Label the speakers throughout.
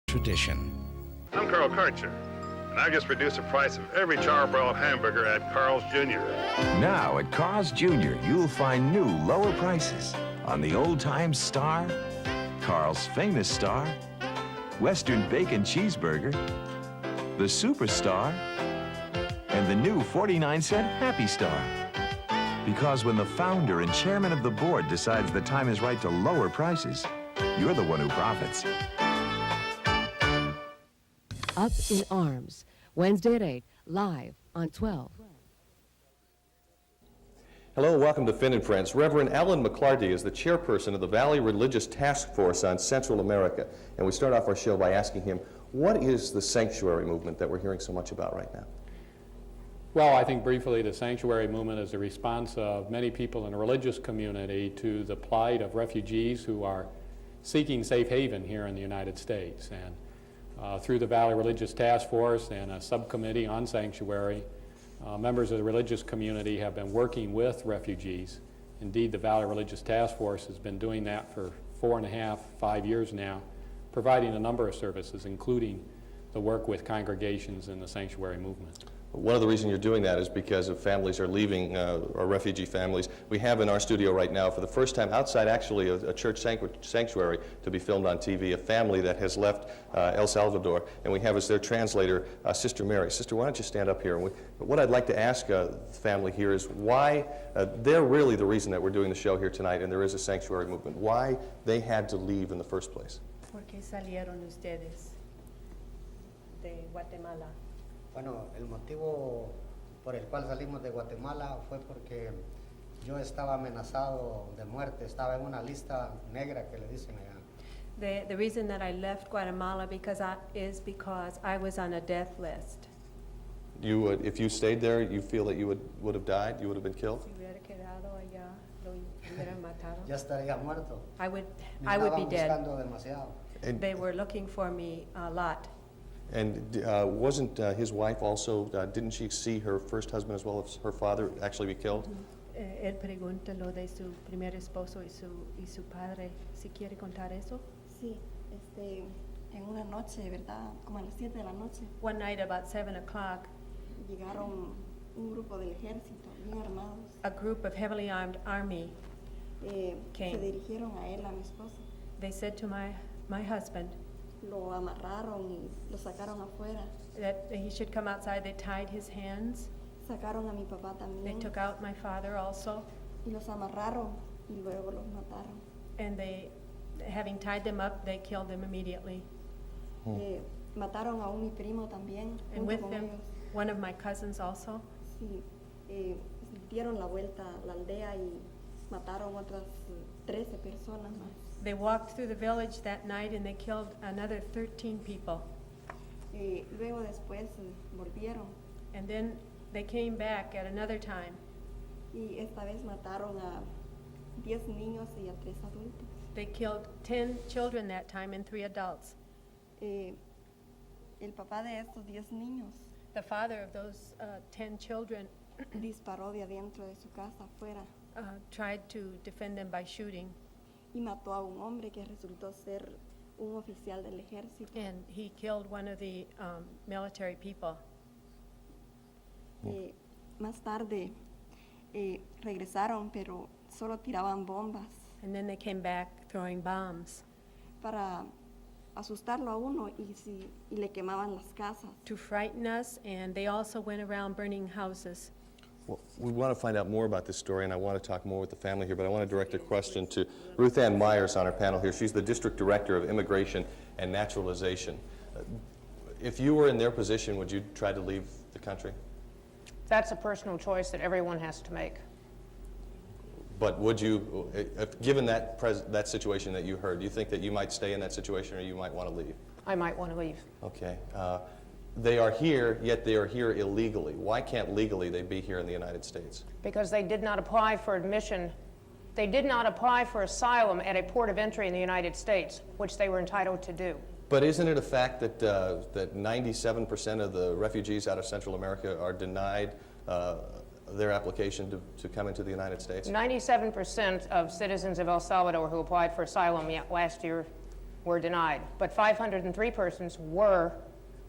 Speaker 1: tradition.
Speaker 2: I'm Carl Karcher, and I just reduced the price of every charbroiled hamburger at Carl's Jr.
Speaker 3: Now at Carl's Jr., you'll find new lower prices on the old-time Star, Carl's Famous Star, Western Bacon Cheeseburger, the Superstar, and the new 49-cent Happy Star. Because when the founder and chairman of the board decides the time is right to lower prices, you're the one who profits.
Speaker 4: Up in Arms, Wednesday at 8, live on 12.
Speaker 5: Hello and welcome to Finn and Friends. Reverend Ellen McClarty is the chairperson of the Valley Religious Task Force on Central America. And we start off our show by asking him, what is the sanctuary movement that we're hearing so much about right now?
Speaker 6: Well, I think briefly the sanctuary movement is a response of many people in the religious community to the plight of refugees who are seeking safe haven here in the United States. And through the Valley Religious Task Force and a subcommittee on sanctuary, members of the religious community have been working with refugees. Indeed, the Valley Religious Task Force has been doing that for 4.5, 5 years now, providing a number of services, including the work with congregations in the sanctuary movement.
Speaker 5: One of the reasons you're doing that is because of families are leaving, or refugee families. We have in our studio right now, for the first time outside actually a church sanctuary to be filmed on TV, a family that has left El Salvador, and we have as their translator, Sister Mary. Sister, why don't you stand up here? And what I'd like to ask the family here is why, they're really the reason that we're doing the show here tonight, and there is a sanctuary movement, why they had to leave in the first place.
Speaker 7: ¿Por qué salieron ustedes de Guatemala?
Speaker 8: Bueno, el motivo por el cual salimos de Guatemala fue porque yo estaba amenazado de muerte, estaba en una lista negra que le dicen allá.
Speaker 7: The reason that I left Guatemala is because I was on a death list.
Speaker 5: You would, if you stayed there, you feel that you would have died, you would have been killed?
Speaker 7: Si hubiera quedado allá, lo hubieran matado.
Speaker 8: Ya estaría muerto.
Speaker 7: I would
Speaker 8: Me
Speaker 7: be dead.
Speaker 8: estaban buscando demasiado.
Speaker 5: And,
Speaker 7: They were looking for me a lot.
Speaker 5: and wasn't his wife also, didn't she see her first husband as well as her father actually be killed?
Speaker 7: Él pregunta lo de su primer esposo y su padre, si quiere contar eso.
Speaker 9: Sí, en una noche, ¿verdad? Como a las 7 de la noche,
Speaker 7: One night about 7 o'clock,
Speaker 9: llegaron un grupo del ejército, bien armados.
Speaker 7: a group of heavily armed army,
Speaker 9: Se
Speaker 7: Came.
Speaker 9: dirigieron a él, a mi esposo.
Speaker 7: they said to my husband
Speaker 9: Lo amarraron y lo sacaron afuera.
Speaker 7: that he should come outside. They tied his hands.
Speaker 9: Sacaron a mi papá
Speaker 7: They
Speaker 9: también
Speaker 7: took out my father also.
Speaker 9: y los amarraron y luego los mataron.
Speaker 7: And they, having tied them up, they killed them immediately.
Speaker 9: Mataron a mi primo también,
Speaker 7: And
Speaker 9: junto
Speaker 7: with
Speaker 9: con
Speaker 7: them,
Speaker 9: ellos.
Speaker 7: one of my cousins also.
Speaker 9: Sí, dieron la vuelta a la aldea y mataron otras 13 personas más.
Speaker 7: They walked through the village that night and they killed another 13 people.
Speaker 9: Luego después volvieron
Speaker 7: And then they came back at another time.
Speaker 9: y esta vez mataron a 10 niños y a 3 adultos.
Speaker 7: They killed 10 children that time and 3 adults.
Speaker 9: El papá de estos 10 niños
Speaker 7: The father of those 10 children
Speaker 9: disparó de adentro de su casa afuera
Speaker 7: tried to defend them by shooting,
Speaker 9: y mató a un hombre que resultó ser un oficial del ejército.
Speaker 7: and he killed one of the military people.
Speaker 9: Más tarde regresaron, pero solo tiraban bombas
Speaker 7: And then they came back throwing bombs
Speaker 9: para asustarlo a uno y le quemaban las casas.
Speaker 7: to frighten us, and they also went around burning houses.
Speaker 5: Well, we want to find out more about this story, and I want to talk more with the family here, but I want to direct a question to Ruth Ann Myers on our panel here. She's the District Director of Immigration and Naturalization. If you were in their position, would you try to leave the country?
Speaker 10: That's a personal choice that everyone has to make.
Speaker 5: But would you, given that situation that you heard, do you think that you might stay in that situation or you might want to leave?
Speaker 10: I might want to leave.
Speaker 5: Okay. They are here, yet they are here illegally. Why can't legally they be here in the United States?
Speaker 10: Because they did not apply for admission. They did not apply for asylum at a port of entry in the United States, which they were entitled to do.
Speaker 5: But isn't it a fact that that 97% of the refugees out of Central America are denied their application to come into the United States?
Speaker 10: 97% of citizens of El Salvador who applied for asylum last year were denied, but 503 persons were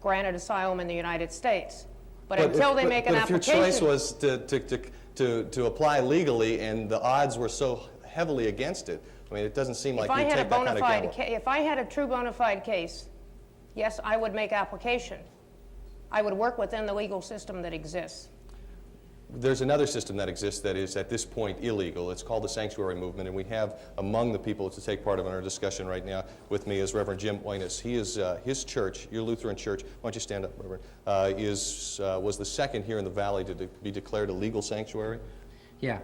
Speaker 10: granted asylum in the United States. But until they make an application...
Speaker 5: But if your choice was to apply legally and the odds were so heavily against it, I mean, it doesn't seem like you'd take that kind of gamble.
Speaker 10: If I had a true bona fide case, yes, I would make application. I would work within the legal system that exists.
Speaker 5: There's another system that exists that is at this point illegal. It's called the Sanctuary Movement, and we have among the people to take part in our discussion right now with me is Reverend Jim Oines. He is his church, your Lutheran church. Why don't you stand up, Reverend? Was the second here in the valley to be declared a legal sanctuary.
Speaker 1: Yeah.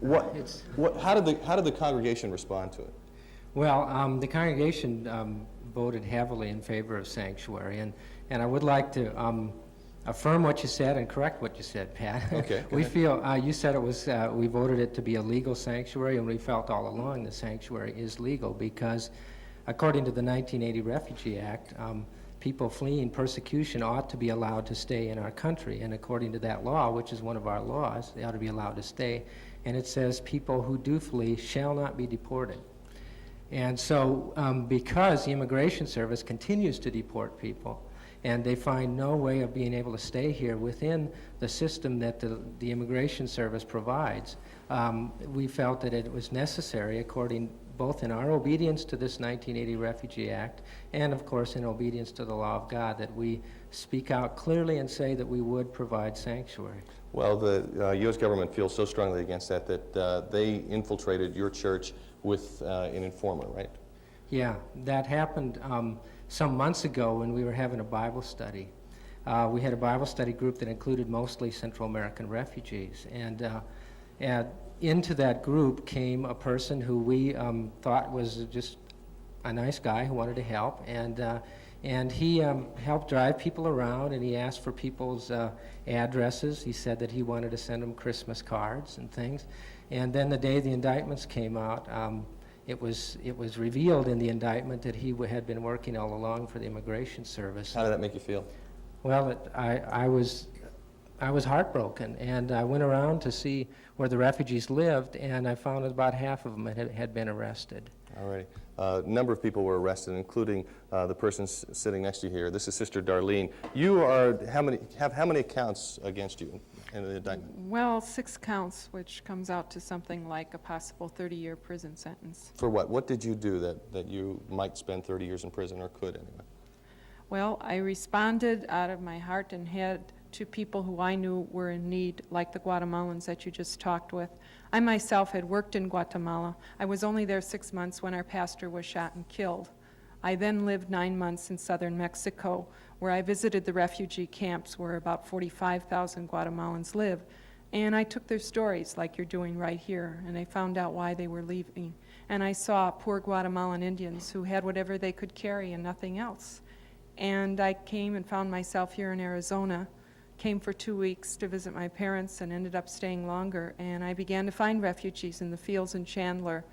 Speaker 5: How did the congregation respond to it?
Speaker 1: Well, the congregation voted heavily in favor of sanctuary, and I would like to affirm what you said and correct what you said, Pat.
Speaker 5: Okay.
Speaker 1: We feel, you said it was, we voted it to be a legal sanctuary, and we felt all along the sanctuary is legal because according to the 1980 Refugee Act, people fleeing persecution ought to be allowed to stay in our country, and according to that law, which is one of our laws, they ought to be allowed to stay, and it says people who do flee shall not be deported. And so because the Immigration Service continues to deport people, and they find no way of being able to stay here within the system that the Immigration Service provides, we felt that it was necessary, according both in our obedience to this 1980 Refugee Act and, of course, in obedience to the law of God, that we speak out clearly and say that we would provide sanctuary.
Speaker 5: Well, the U.S. government feels so strongly against that they infiltrated your church with an informer, right?
Speaker 1: Yeah, that happened some months ago when we were having a Bible study. We had a Bible study group that included mostly Central American refugees, and into that group came a person who we thought was just a nice guy who wanted to help, and he helped drive people around, and he asked for people's addresses. He said that he wanted to send them Christmas cards and things, and then the day the indictments came out, it was revealed in the indictment that he had been working all along for the Immigration Service.
Speaker 5: How did that make you feel?
Speaker 1: Well, I was heartbroken, and I went around to see where the refugees lived, and I found about half of them had been arrested.
Speaker 5: All right. A number of people were arrested, including the person sitting next to you here. This is Sister Darlene. You have how many accounts against you in the indictment?
Speaker 11: Well, 6 counts, which comes out to something like a possible 30-year prison sentence.
Speaker 5: For what? What did you do that you might spend 30 years in prison, or could anyway?
Speaker 11: Well, I responded out of my heart and head to people who I knew were in need, like the Guatemalans that you just talked with. I myself had worked in Guatemala. I was only there 6 months when our pastor was shot and killed. I then lived 9 months in southern Mexico, where I visited the refugee camps where about 45,000 Guatemalans live. And I took their stories, like you're doing right here, and I found out why they were leaving. And I saw poor Guatemalan Indians who had whatever they could carry and nothing else. And I came and found myself here in Arizona, came for 2 weeks to visit my parents and ended up staying longer. And I began to find refugees in the fields in Chandler.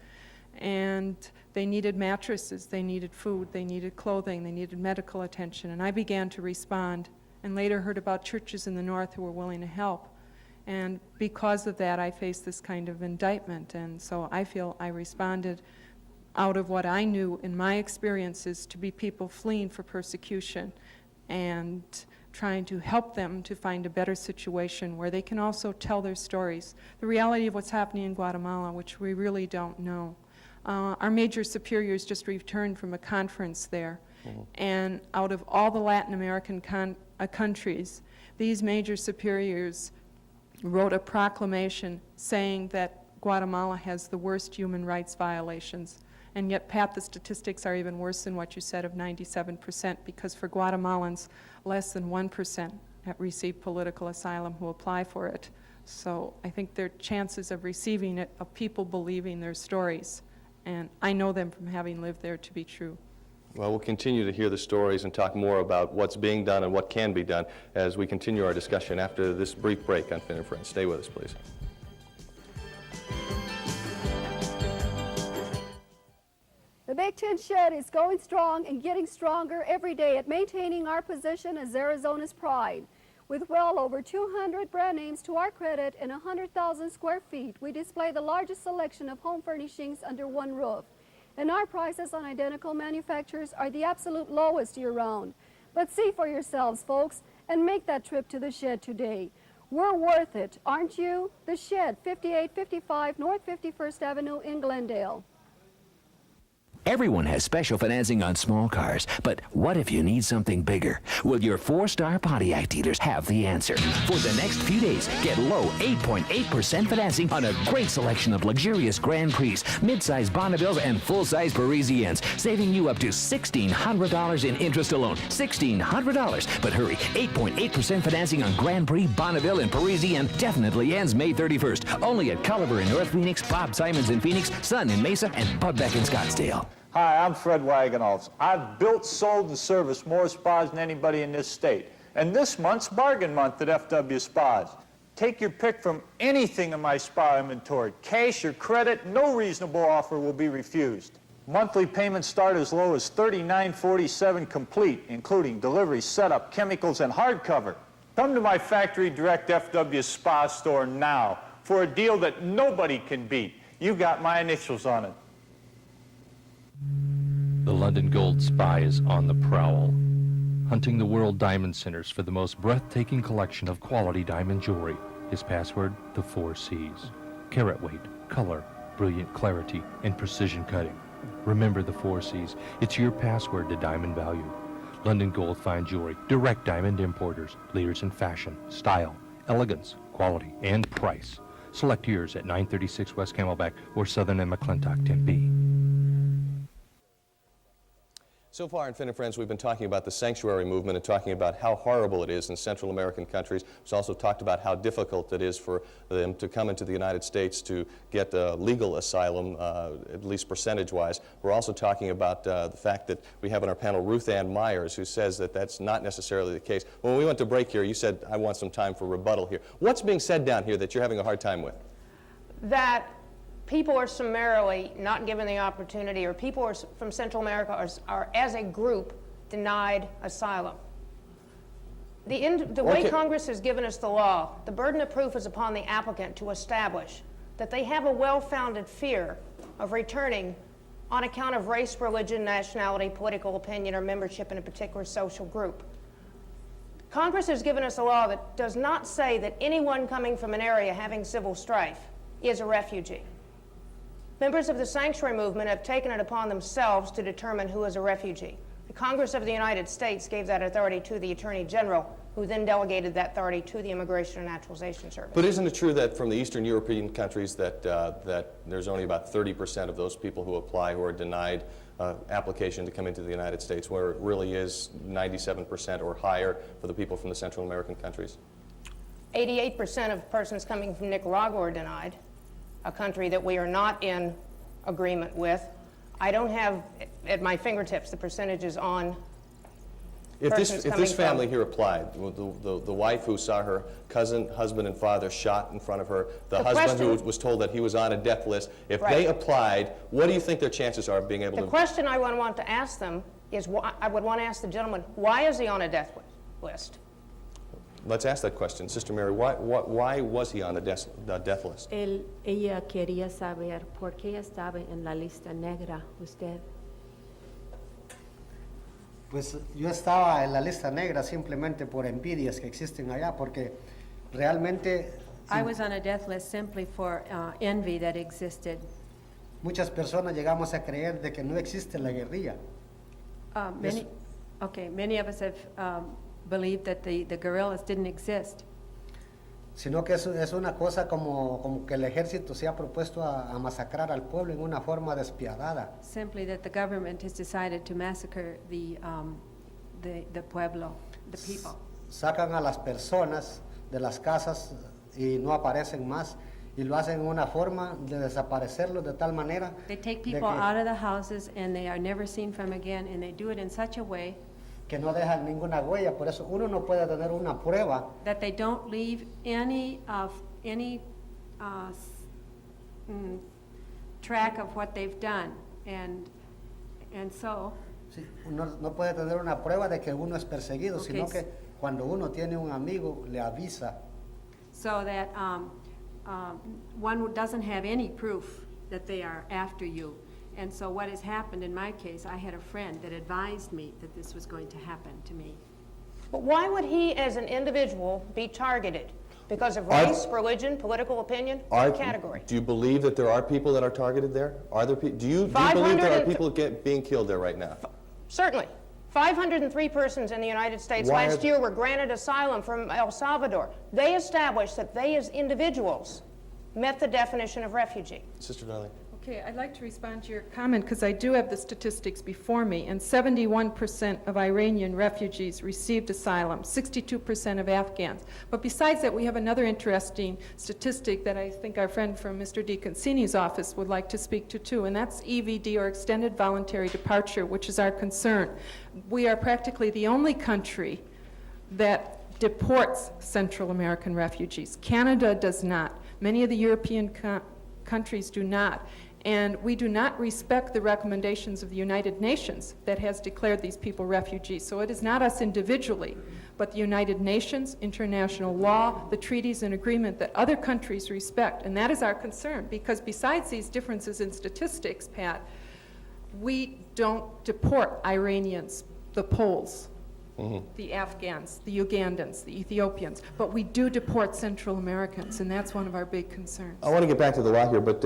Speaker 11: And they needed mattresses, they needed food, they needed clothing, they needed medical attention. And I began to respond, and later heard about churches in the north who were willing to help. And because of that, I faced this kind of indictment. And so I feel I responded out of what I knew in my experiences to be people fleeing for persecution and trying to help them to find a better situation where they can also tell their stories. The reality of what's happening in Guatemala, which we really don't know. Our major superiors just returned from a conference there, and out of all the Latin American countries, these major superiors wrote a proclamation saying that Guatemala has the worst human rights violations. And yet, Pat, the statistics are even worse than what you said of 97%, because for Guatemalans, less than 1% have received political asylum who apply for it. So I think their chances of receiving it, of people believing their stories, and I know them from having lived there to be true.
Speaker 5: Well, we'll continue to hear the stories and talk more about what's being done and what can be done as we continue our discussion after this brief break on Finn and Friends. Stay with us, please.
Speaker 12: The Big Tin Shed is going strong and getting stronger every day at maintaining our position as Arizona's pride. With well over 200 brand names to our credit and 100,000 square feet, we display the largest selection of home furnishings under one roof. and our prices on identical manufacturers are the absolute lowest year-round. But see for yourselves, folks, and make that trip to the Shed today. We're worth it, aren't you? The Shed, 5855 North 51st Avenue in Glendale.
Speaker 13: Everyone has special financing on small cars, but what if you need something bigger? Well, your 4-star Pontiac dealers have the answer. For the next few days, get low 8.8% financing on a great selection of luxurious Grand Prix, mid-size Bonnevilles, and full-size Parisiennes, saving you up to $1,600 in interest alone. $1,600. But hurry, 8.8% financing on Grand Prix, Bonneville, and Parisienne definitely ends May 31st. Only at Culliver in North Phoenix, Bob Simons in Phoenix, Sun in Mesa, and Bud Beck in Scottsdale.
Speaker 14: Hi, I'm Fred Wagenholz. I've built, sold, and serviced more spas than anybody in this state. And this month's bargain month at FW Spas. Take your pick from anything in my spa inventory. Cash or credit, no reasonable offer will be refused. Monthly payments start as low as $39.47 complete, including delivery, setup, chemicals, and hardcover. Come to my factory direct FW Spa store now for a deal that nobody can beat. You got my initials on it.
Speaker 15: The London Gold Spy is on the prowl, hunting the world diamond centers for the most breathtaking collection of quality diamond jewelry. His password, the 4 C's. Carat weight, color, brilliant clarity, and precision cutting. Remember the 4 C's. It's your password to diamond value. London Gold Fine Jewelry, direct diamond importers, leaders in fashion, style, elegance, quality, and price. Select yours at 936 West Camelback or Southern and McClintock, Tempe.
Speaker 5: So far in Finn and Friends, we've been talking about the sanctuary movement and talking about how horrible it is in Central American countries. We've also talked about how difficult it is for them to come into the United States to get legal asylum, at least percentage-wise. We're also talking about the fact that we have on our panel Ruth Ann Myers, who says that that's not necessarily the case. When we went to break here, you said, I want some time for rebuttal here. What's being said down here that you're having a hard time with?
Speaker 10: That people are summarily not given the opportunity, or people from Central America are as a group, denied asylum. The way Congress has given us the law, the burden of proof is upon the applicant to establish that they have a well-founded fear of returning on account of race, religion, nationality, political opinion, or membership in a particular social group. Congress has given us a law that does not say that anyone coming from an area having civil strife is a refugee. Members of the sanctuary movement have taken it upon themselves to determine who is a refugee. The Congress of the United States gave that authority to the Attorney General, who then delegated that authority to the Immigration and Naturalization Service.
Speaker 5: But isn't it true that from the Eastern European countries that there's only about 30% of those people who apply who are denied application to come into the United States, where it really is 97% or higher for the people from the Central American countries?
Speaker 10: 88% of persons coming from Nicaragua are denied, a country that we are not in agreement with. I don't have at my fingertips the percentages on
Speaker 5: If this family here applied, the wife who saw her cousin, husband, and father shot in front of her, the husband who was told that he was on a death list, if they applied, what do you think their chances are of being able to?
Speaker 10: The question I would want to ask them is, I would want to ask the gentleman, why is he on a death list?
Speaker 5: Let's ask that question. Sister Mary, why was he on the death list?
Speaker 16: Ella quería saber por qué estaba en la lista negra usted.
Speaker 8: Pues yo estaba en la lista negra simplemente por envidias que existen allá, porque realmente
Speaker 16: I was on a death list simply for envy that existed.
Speaker 8: muchas personas llegamos a creer de que no existe la guerrilla.
Speaker 16: Many of us have believed that the guerrillas didn't exist.
Speaker 8: Sino que es una cosa como que el ejército se ha propuesto a masacrar al pueblo en una forma despiadada.
Speaker 16: Simply that the government has decided to massacre the pueblo, the people.
Speaker 8: Sacan a las personas de las casas y no aparecen más, y lo hacen en una forma de desaparecerlos de tal manera.
Speaker 16: They take people out of the houses and they are never seen from again, and they do it in such a way
Speaker 8: que no dejan ninguna huella, por eso uno no puede tener una prueba
Speaker 16: that they don't leave any track of what they've done, and so
Speaker 8: sí, uno no puede tener una prueba de que uno es perseguido, sino que cuando uno tiene un amigo le avisa.
Speaker 16: So that one doesn't have any proof that they are after you. And so what has happened in my case, I had a friend that advised me that this was going to happen to me.
Speaker 10: But why would he, as an individual, be targeted? Because of race, religion, political opinion, or category?
Speaker 5: Do you believe that there are people that are targeted there? Are there do you believe there are people being killed there right now?
Speaker 10: Certainly. 503 persons in the United States last year were granted asylum from El Salvador. They established that they, as individuals, met the definition of refugee.
Speaker 5: Sister Darlene.
Speaker 11: Okay, I'd like to respond to your comment because I do have the statistics before me, and 71% of Iranian refugees received asylum, 62% of Afghans. But besides that, we have another interesting statistic that I think our friend from Mr. DeConcini's office would like to speak to too, and that's EVD, or Extended Voluntary Departure, which is our concern. We are practically the only country that deports Central American refugees. Canada does not. Many of the European countries do not. And we do not respect the recommendations of the United Nations that has declared these people refugees. So it is not us individually, but the United Nations, international law, the treaties and agreement that other countries respect. And that is our concern, because besides these differences in statistics, Pat, we don't deport Iranians, the Poles, the Afghans, the Ugandans, the Ethiopians, but we do deport Central Americans, and that's one of our big concerns.
Speaker 5: I want to get back to the law here, but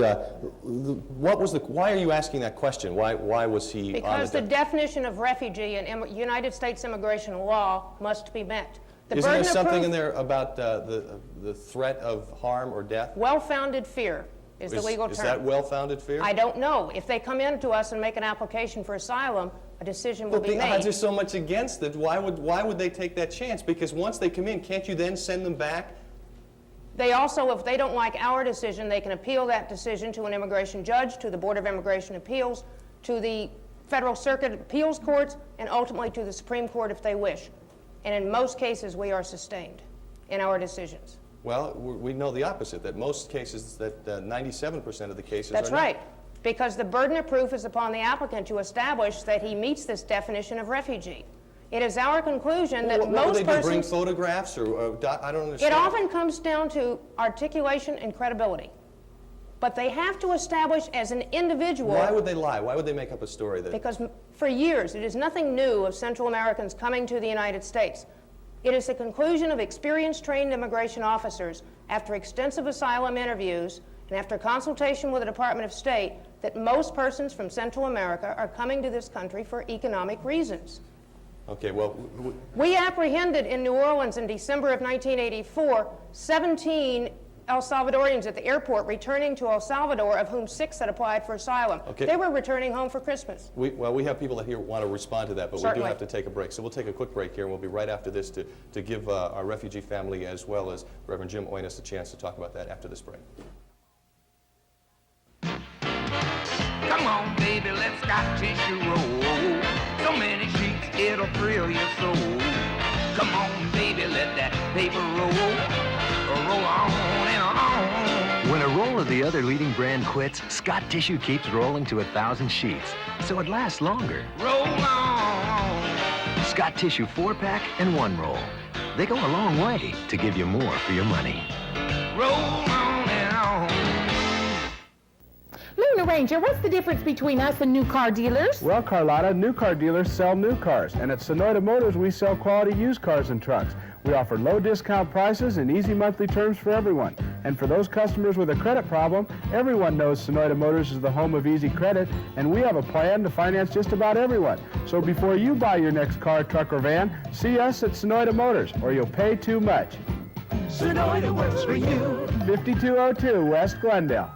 Speaker 5: why are you asking that question? Why was he
Speaker 10: Because the definition of refugee in United States immigration law must be met.
Speaker 5: Isn't there something in there about the threat of harm or death?
Speaker 10: Well-founded fear is the legal term.
Speaker 5: Is that well-founded fear?
Speaker 10: I don't know. If they come in to us and make an application for asylum, a decision will be made.
Speaker 5: But the odds are so much against it. Why would they take that chance? Because once they come in, can't you then send them back?
Speaker 10: They also, if they don't like our decision, they can appeal that decision to an immigration judge, to the Board of Immigration Appeals, to the Federal Circuit Appeals Courts, and ultimately to the Supreme Court if they wish. And in most cases, we are sustained in our decisions.
Speaker 5: Well, we know the opposite, that most cases, that 97% of the cases
Speaker 10: That's
Speaker 5: are not.
Speaker 10: right. Because the burden of proof is upon the applicant to establish that he meets this definition of refugee. It is our conclusion that most
Speaker 5: persons... Bring
Speaker 10: persons...
Speaker 5: photographs or I don't understand.
Speaker 10: It often comes down to articulation and credibility. But they have to establish as an individual...
Speaker 5: Why would they lie? Why would they make up a story that...
Speaker 10: Because for years, it is nothing new of Central Americans coming to the United States. It is the conclusion of experienced, trained immigration officers after extensive asylum interviews and after consultation with the Department of State that most persons from Central America are coming to this country for economic reasons.
Speaker 5: Okay, well...
Speaker 10: We apprehended in New Orleans in December of 1984 17 El Salvadorians at the airport returning to El Salvador, of whom 6 had applied for asylum.
Speaker 5: Okay.
Speaker 10: They were returning home for Christmas.
Speaker 5: We have people that here want to respond to that, but
Speaker 10: Certainly.
Speaker 5: we do have to take a break. So we'll take a quick break here, and we'll be right after this to give our refugee family as well as Reverend Jim Oines a chance to talk about that after this break.
Speaker 17: Come on, baby, let's Scott tissue roll. So many sheets, it'll thrill your soul. Come on, baby, let that paper roll. Roll on and on.
Speaker 18: When a roll of the other leading brand quits, Scott Tissue keeps rolling to 1,000 sheets, so it lasts longer.
Speaker 17: Roll on.
Speaker 18: Scott Tissue 4-pack and 1 roll. They go a long way to give you more for your money.
Speaker 17: Roll on and on.
Speaker 19: Luna Ranger, what's the difference between us and new car dealers?
Speaker 20: Well, Carlotta, new car dealers sell new cars, and at Sonoda Motors, we sell quality used cars and trucks. We offer low discount prices and easy monthly terms for everyone. And for those customers with a credit problem, everyone knows Sonoda Motors is the home of easy credit, and we have a plan to finance just about everyone. So before you buy your next car, truck, or van, see us at Sonoda Motors, or you'll pay too much.
Speaker 17: Sonoda works for you.
Speaker 20: 5202 West Glendale.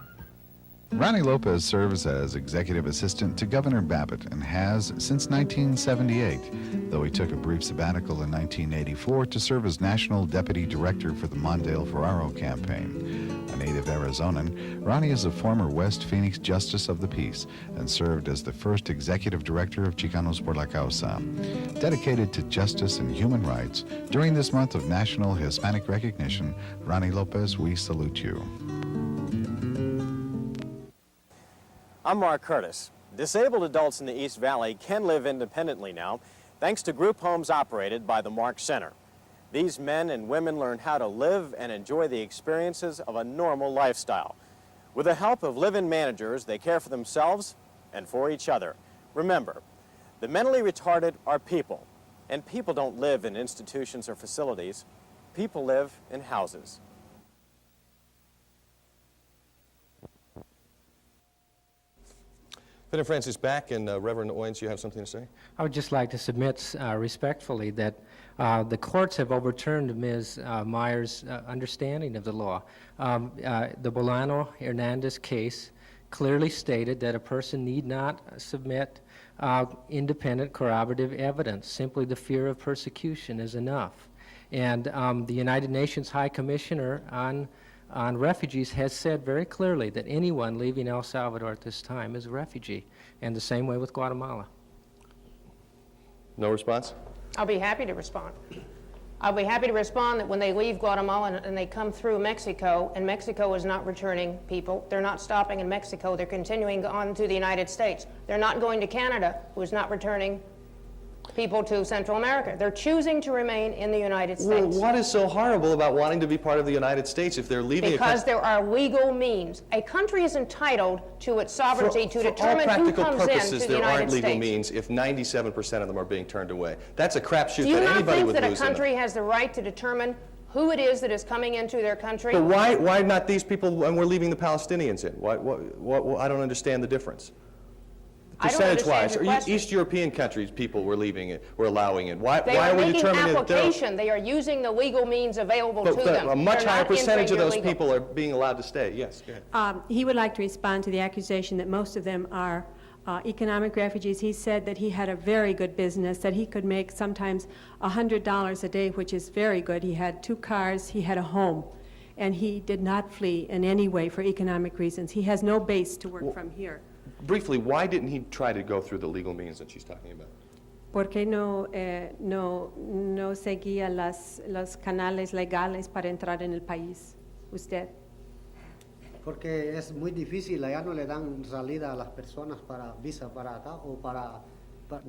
Speaker 21: Ronnie Lopez serves as executive assistant to Governor Babbitt and has since 1978, though he took a brief sabbatical in 1984 to serve as national deputy director for the Mondale Ferraro campaign. A native Arizonan, Ronnie is a former West Phoenix Justice of the Peace and served as the first executive director of Chicanos por la Causa. Dedicated to justice and human rights, during this month of National Hispanic Recognition, Ronnie Lopez, we salute you.
Speaker 22: I'm Mark Curtis. Disabled adults in the East Valley can live independently now, thanks to group homes operated by the Mark Center. These men and women learn how to live and enjoy the experiences of a normal lifestyle. With the help of live-in managers, they care for themselves and for each other. Remember, the mentally retarded are people, and people don't live in institutions or facilities. People live in houses.
Speaker 5: Finn and Francis back, and Reverend Owens, you have something to say?
Speaker 1: I would just like to submit respectfully that the courts have overturned Ms. Meyer's understanding of the law. The Bolano-Hernandez case clearly stated that a person need not submit independent corroborative evidence. Simply the fear of persecution is enough. And the United Nations High Commissioner on refugees has said very clearly that anyone leaving El Salvador at this time is a refugee, and the same way with Guatemala.
Speaker 5: No response?
Speaker 10: I'll be happy to respond. I'll be happy to respond that when they leave Guatemala and they come through Mexico, and Mexico is not returning people, they're not stopping in Mexico, they're continuing on to the United States. They're not going to Canada, who is not returning people to Central America. They're choosing to remain in the United States.
Speaker 5: Well, what is so horrible about wanting to be part of the United States if they're leaving
Speaker 10: Because there are legal means. A country is entitled to its sovereignty to determine who comes into the
Speaker 5: there
Speaker 10: United
Speaker 5: aren't legal
Speaker 10: States.
Speaker 5: means if 97% of them are being turned away. That's a crapshoot
Speaker 10: Do you
Speaker 5: that
Speaker 10: not
Speaker 5: anybody
Speaker 10: think
Speaker 5: would
Speaker 10: that a
Speaker 5: lose in it.
Speaker 10: country has the right to determine who it is that is coming into their country?
Speaker 5: But why not these people when we're leaving the Palestinians in? I don't understand the difference.
Speaker 10: I don't understand
Speaker 5: Percentage-wise,
Speaker 10: your
Speaker 5: or
Speaker 10: question.
Speaker 5: East European countries, people were leaving it, were allowing it. Why
Speaker 10: They
Speaker 5: are
Speaker 10: are
Speaker 5: we
Speaker 10: making
Speaker 5: determining that they're...
Speaker 10: application. They are using the legal means available to
Speaker 5: But
Speaker 10: them.
Speaker 5: a much
Speaker 10: They're
Speaker 5: higher
Speaker 10: not entering
Speaker 5: percentage of those
Speaker 10: illegal.
Speaker 5: people are being allowed to stay. Yes, go ahead.
Speaker 2: He would like to respond to the accusation that most of them are economic refugees. He said that he had a very good business, that he could make sometimes $100 a day, which is very good. He had 2 cars, he had a home, and he did not flee in any way for economic reasons. He has no base to work from here.
Speaker 5: Briefly, why didn't he try to go through the legal means that she's talking about?
Speaker 2: ¿Por qué no seguía los canales legales para entrar en el país, usted?
Speaker 8: Porque es muy difícil, allá no le dan salida a las personas para visa para acá o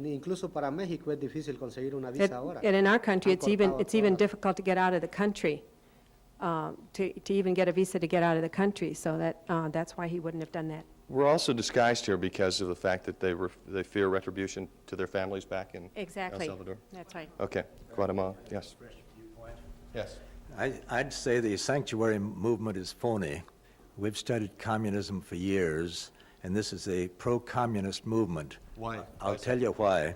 Speaker 8: incluso para México es difícil conseguir una visa ahora.
Speaker 2: And in our country,
Speaker 8: Han
Speaker 2: it's even
Speaker 8: cortado
Speaker 2: difficult to get out of the country, to even get a visa to get out of the country. So that's why he wouldn't have done that.
Speaker 5: We're also disguised here because of the fact that they fear retribution to their families back in
Speaker 2: Exactly.
Speaker 5: El Salvador.
Speaker 2: That's right.
Speaker 5: Okay, Guatemala, yes. Yes.
Speaker 3: I'd say the sanctuary movement is phony. We've studied communism for years, and this is a pro-communist movement.
Speaker 5: Why?
Speaker 3: I'll tell you why.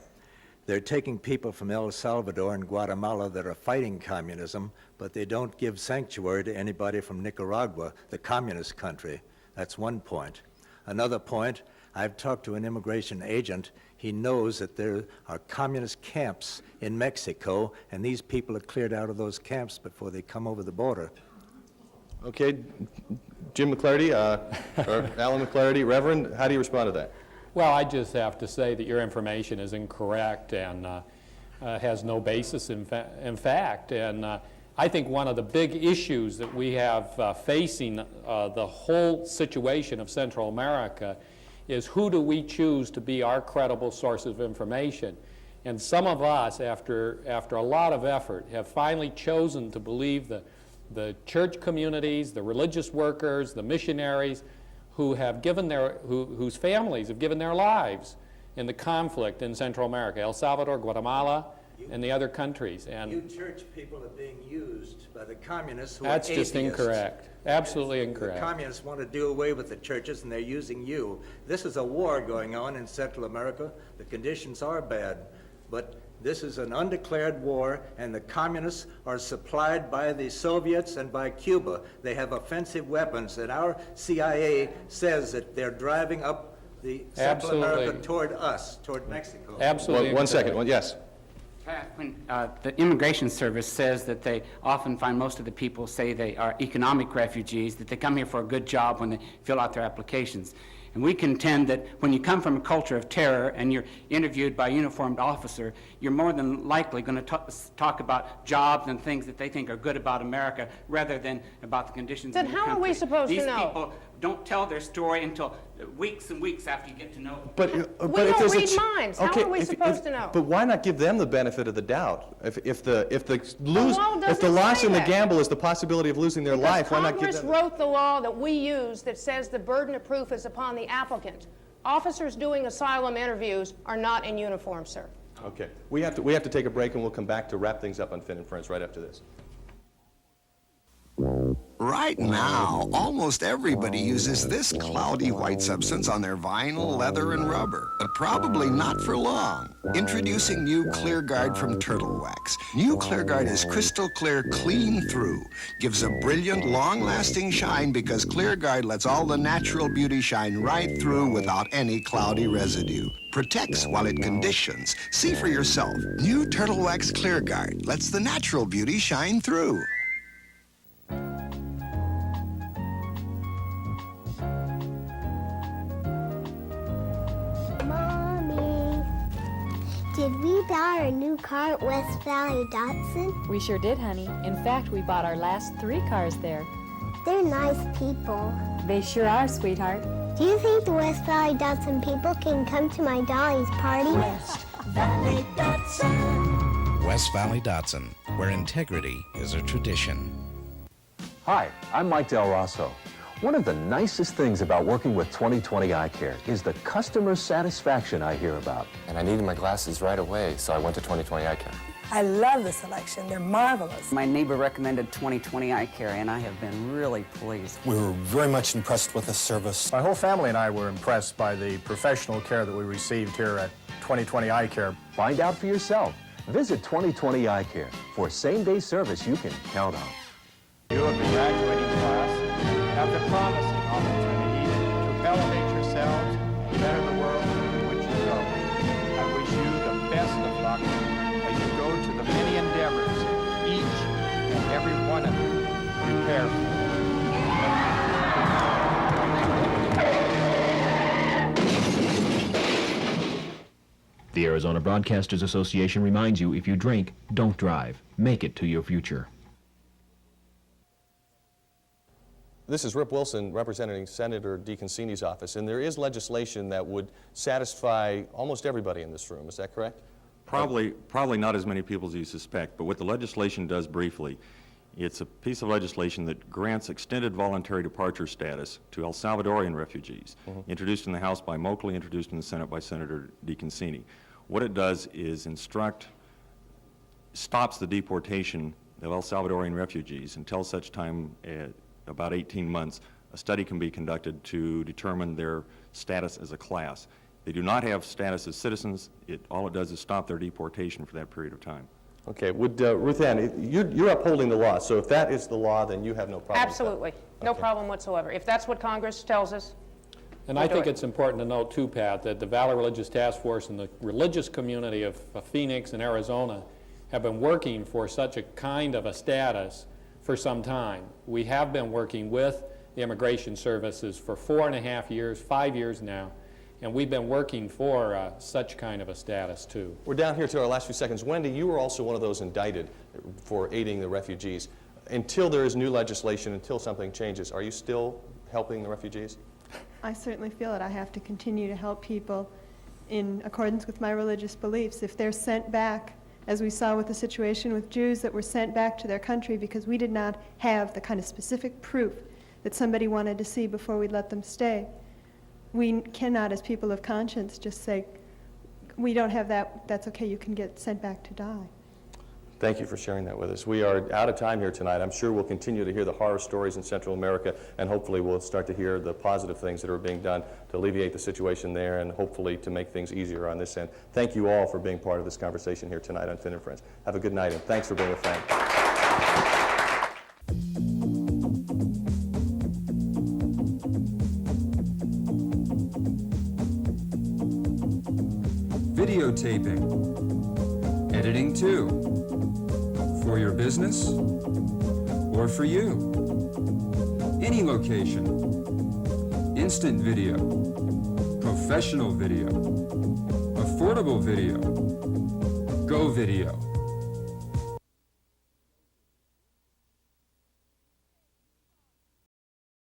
Speaker 3: They're taking people from El Salvador and Guatemala that are fighting communism, but they don't give sanctuary to anybody from Nicaragua, the communist country. That's one point. Another point, I've talked to an immigration agent. He knows that there are communist camps in Mexico, and these people are cleared out of those camps before they come over the border.
Speaker 5: Okay, Jim McClarty, or Alan McClarty, Reverend, how do you respond to that?
Speaker 6: Well, I just have to say that your information is incorrect and has no basis in fact. And I think one of the big issues that we have facing the whole situation of Central America is who do we choose to be our credible source of information. And some of us, after a lot of effort, have finally chosen to believe the church communities, the religious workers, the missionaries, who have given whose families have given their lives in the conflict in Central America, El Salvador, Guatemala, and the other countries. And
Speaker 3: You church people are being used by the communists who
Speaker 6: that's
Speaker 3: are
Speaker 6: just
Speaker 3: atheists.
Speaker 6: incorrect. Absolutely incorrect.
Speaker 3: The communists want to do away with the churches, and they're using you. This is a war going on in Central America. The conditions are bad, but this is an undeclared war, and the communists are supplied by the Soviets and by Cuba. They have offensive weapons, and our CIA says that they're driving up the Central
Speaker 6: Absolutely.
Speaker 3: America toward us, toward Mexico.
Speaker 6: Absolutely.
Speaker 5: One second, yes.
Speaker 23: When the Immigration Service says that they often find most of the people say they are economic refugees, that they come here for a good job when they fill out their applications. And we contend that when you come from a culture of terror and you're interviewed by a uniformed officer, you're more than likely going to talk about jobs and things that they think are good about America rather than about the conditions
Speaker 10: Then
Speaker 23: in the
Speaker 10: how are
Speaker 23: country.
Speaker 10: we supposed to
Speaker 23: These
Speaker 10: know?
Speaker 23: people don't tell their story until weeks and weeks after you get to know them.
Speaker 5: But
Speaker 10: We
Speaker 5: if
Speaker 10: don't
Speaker 5: there's a
Speaker 10: read minds. How are we supposed to know?
Speaker 5: But why not give them the benefit of the doubt? If the
Speaker 10: law doesn't
Speaker 5: loss
Speaker 10: say
Speaker 5: in the
Speaker 10: that.
Speaker 5: gamble is the possibility of losing their life, why not give
Speaker 10: Congress
Speaker 5: them?
Speaker 10: wrote the law that we use that says the burden of proof is upon the applicant. Officers doing asylum interviews are not in uniform, sir.
Speaker 5: Okay. We have to take a break, and we'll come back to wrap things up on Finn and Friends right after this.
Speaker 4: Right now, almost everybody uses this cloudy white substance on their vinyl, leather, and rubber, but probably not for long. Introducing new ClearGuard from Turtle Wax. New ClearGuard is crystal clear, clean through. Gives a brilliant, long-lasting shine because ClearGuard lets all the natural beauty shine right through without any cloudy residue. Protects while it conditions. See for yourself. New Turtle Wax ClearGuard lets the natural beauty shine through.
Speaker 7: Did we buy our new car at West Valley Datsun?
Speaker 9: We sure did, honey. In fact, we bought our last 3 cars there.
Speaker 7: They're nice people.
Speaker 9: They sure are, sweetheart.
Speaker 7: Do you think the West Valley Datsun people can come to my Dolly's party?
Speaker 24: West Valley Datsun. West Valley Datsun, where integrity is a tradition.
Speaker 25: Hi, I'm Mike Del Rosso. One of the nicest things about working with 20/20 Eye Care is the customer satisfaction I hear about.
Speaker 26: And I needed my glasses right away, so I went to 20/20 Eye Care.
Speaker 27: I love the selection. They're marvelous.
Speaker 28: My neighbor recommended 20/20 Eye Care, and I have been really pleased.
Speaker 29: We were very much impressed with the service. My whole family and I were impressed by the professional care that we received here at 20/20 Eye Care.
Speaker 25: Find out for yourself. Visit 20/20 Eye Care for same-day service you can count on.
Speaker 14: You of the graduating class have the promising opportunity to elevate yourselves and better the world in which you go. I wish you the best of luck as you go to the many endeavors each and every one of you prepare for.
Speaker 13: The Arizona Broadcasters Association reminds you, if you drink, don't drive. Make it to your future.
Speaker 5: This is Rip Wilson representing Senator DeConcini's office, and there is legislation that would satisfy almost everybody in this room. Is that correct?
Speaker 30: Probably not as many people as you suspect, but what the legislation does briefly, it's a piece of legislation that grants extended voluntary departure status to El Salvadorian refugees, introduced in the House by Moakley, introduced in the Senate by Senator DeConcini. What it does is stops the deportation of El Salvadorian refugees until such time about 18 months, a study can be conducted to determine their status as a class. They do not have status as citizens. All it does is stop their deportation for that period of time.
Speaker 5: Okay. Would Ruth Ann, you're upholding the law, so if that is the law, then you have no problem.
Speaker 10: Absolutely. No problem whatsoever. If that's what Congress tells us.
Speaker 6: And I think it's important to note, too, Pat, that the Valley Religious Task Force and the religious community of Phoenix and Arizona have been working for such a kind of a status for some time. We have been working with the Immigration Services for 4.5 years, 5 years now, and we've been working for such kind of a status, too.
Speaker 5: We're down here to our last few seconds. Wendy, you were also one of those indicted for aiding the refugees. Until there is new legislation, until something changes, are you still helping the refugees?
Speaker 31: I certainly feel that I have to continue to help people in accordance with my religious beliefs. If they're sent back, as we saw with the situation with Jews that were sent back to their country because we did not have the kind of specific proof that somebody wanted to see before we let them stay. We cannot, as people of conscience, just say, we don't have that, that's okay, you can get sent back to die.
Speaker 5: Thank you for sharing that with us. We are out of time here tonight. I'm sure we'll continue to hear the horror stories in Central America, and hopefully we'll start to hear the positive things that are being done to alleviate the situation there and hopefully to make things easier on this end. Thank you all for being part of this conversation here tonight on Finn and Friends. Have a good night, and thanks for being a friend.
Speaker 32: Videotaping, editing too. For your business or for you. Any location. Instant video. Professional video. Affordable video. Go Video.